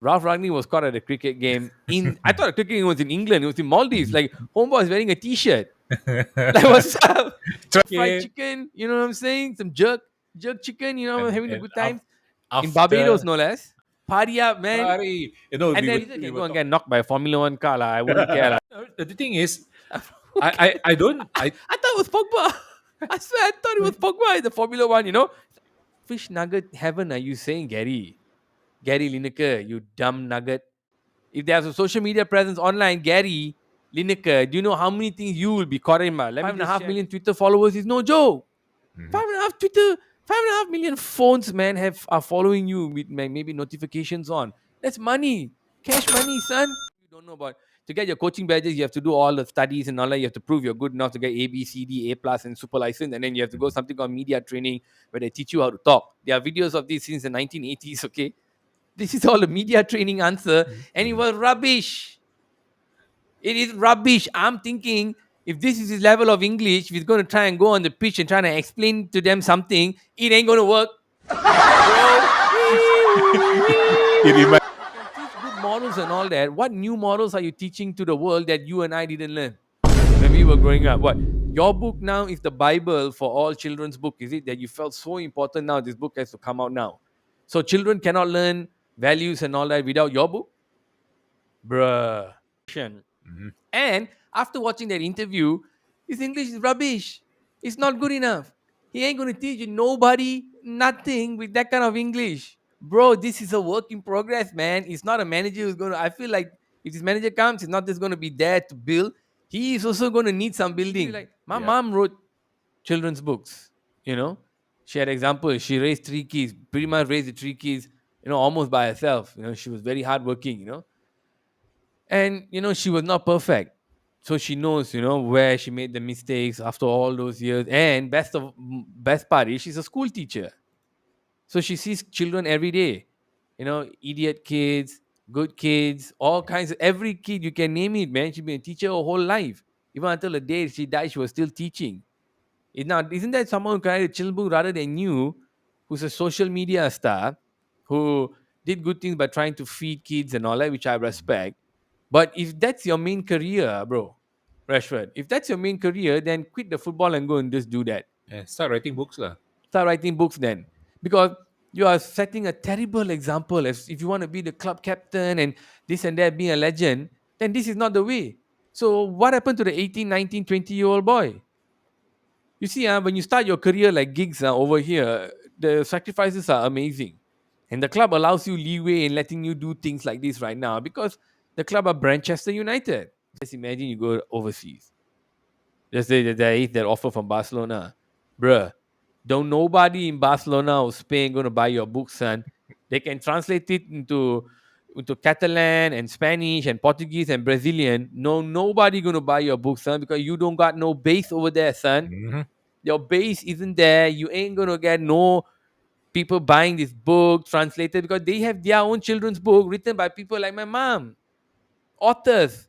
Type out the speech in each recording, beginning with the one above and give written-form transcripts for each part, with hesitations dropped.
Ralph Ragni was caught at a cricket game in. I thought the cricket game was in England. It was in Maldives. Like homeboy is wearing a T-shirt. Like what's up? Some fried Okay. chicken. You know what I'm saying? Some jerk chicken. You know, having a And good time in Barbados, after no less. Party up, man. Sorry, you know, And we then were later we can were go and talking. get knocked by a Formula One car, lah. I wouldn't care, lah. The thing is, Who cares? I don't I thought it was Pogba. I swear, I thought it was Pogba in the Formula One. Fish nugget heaven. Are you saying, Gary Lineker? You dumb nugget. If there's a social media presence online, Gary Lineker, do you know how many things you will be caught in? Let me 5.5 million Twitter followers is no joke. Mhm. 5.5 million phones, man, are following you with maybe notifications on. That's money, cash money, son. You don't know about to get your coaching badges. You have to do all the studies and all that. You have to prove you're good enough to get A, B, C, D, A plus, and super license, and then you have to go something called media training where they teach you how to talk. There are videos of this since the 1980s. Okay, this is all the media training answer, and it Mhm. was rubbish. It is rubbish. I'm thinking if this is his level of English, if he's going to try and go on the pitch and try to explain to them something, it ain't going to work, bro. It reminds. You can teach good morals and all that. What new morals are you teaching to the world that you and I didn't learn when we were growing up? What? Your book now is the Bible for all children's book, is it? That you felt so important now, this book has to come out now. So children cannot learn values and all that without your book? Bruh. Mhm. And after watching that interview, his English is rubbish. It's not good enough. He ain't going to teach you nobody nothing with that kind of English. Bro, this is a work in progress, man. It's not a manager who's going to. I feel like if this manager comes, he's not just going to be there to build. He is also going to need some building. Like my Yeah. mom wrote children's books, you know. She had examples. She raised three kids, pretty much raised the three kids, almost by herself. She was very hardworking. And she was not perfect, so she knows where she made the mistakes after all those years. And best part is she's a school teacher, so she sees children every day. Idiot kids, good kids, all kinds of every kid you can name it, man. She's been a teacher her whole life. Even until the day she died, she was still teaching. Isn't that someone who created a chill book rather than you, who's a social media star, who did good things by trying to feed kids and all that, which I respect. But if that's your main career, bro, Rashford, if that's your main career, then quit the football and go and just do that. Yeah, start writing books lah. Start writing books then. Because you are setting a terrible example. If you want to be the club captain and this and that, being a legend, then this is not the way. So what happened to the 18, 19, 20-year-old boy? You see, when you start your career like gigs over here, the sacrifices are amazing. And the club allows you leeway in letting you do things like this right now because the club are Manchester United. Just imagine you go overseas. Just say that there is that offer from Barcelona. Bruh, don't nobody in Barcelona or Spain going to buy your book, son. They can translate it into Catalan and Spanish and Portuguese and Brazilian. No, nobody going to buy your book, son, because you don't got no base over there, son. Mhm. Your base isn't there. You ain't gonna get no people buying this book translated because they have their own children's book written by people like my mom, authors,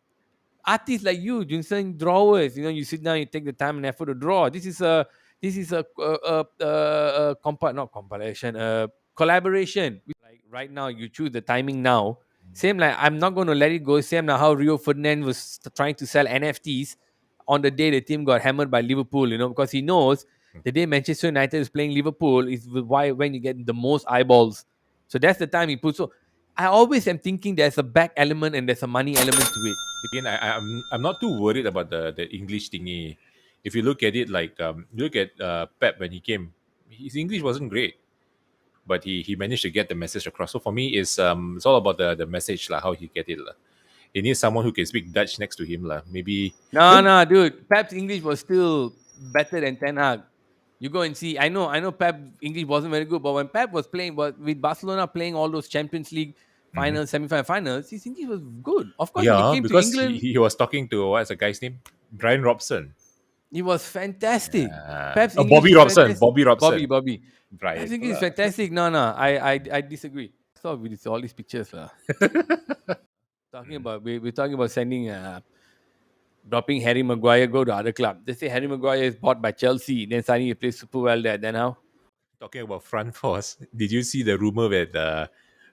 artists like you, Junsen drawers. You sit down, you take the time and effort to draw. This is a not compilation, collaboration. Like right now, you choose the timing now. Same like I'm not going to let it go. Same now how Rio Ferdinand was trying to sell NFTs on the day the team got hammered by Liverpool. Because he knows the day Manchester United is playing Liverpool is why when you get the most eyeballs. So that's the time he puts. So I always am thinking there's a back element and there's a money element to it. Again, I'm not too worried about the English thingy. If you look at it, like look at Pep when he came, his English wasn't great, but he managed to get the message across. So for me, it's all about the message lah, how he get it lah. He needs someone who can speak Dutch next to him lah. Maybe No, no, dude. Pep's English was still better than Ten Hag. You go and see. I know Pep English wasn't very good, but when Pep was playing, but with Barcelona playing all those Champions League Mhm. finals, semi-final finals, his English was good. Of course, when he Yeah, came to because he, England, he was talking to what's the guy's name? Brian Robson. he was fantastic. Pep's English Bobby is Robson. fantastic. Bobby Bobby, Robson. Bobby. Pep's Brian English is pula. fantastic. No, no, I disagree. So with all these pictures, talking Mm. about we're talking about sending dropping Harry Maguire go to other club. They say Harry Maguire is bought by Chelsea, then suddenly he plays super well there. Then how? Talking about front force, did you see the rumor that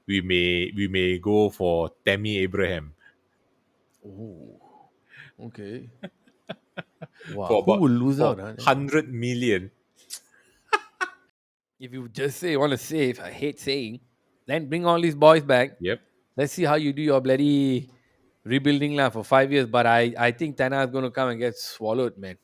we may go for Tammy Abraham Oh, okay. Wow, for who about will lose for out? Huh? 100 million. If you just say you want to save, I hate saying, then bring all these boys back. Yep. Let's see how you do your bloody rebuilding lah for 5 years. But I think Tana is going to come and get swallowed, man.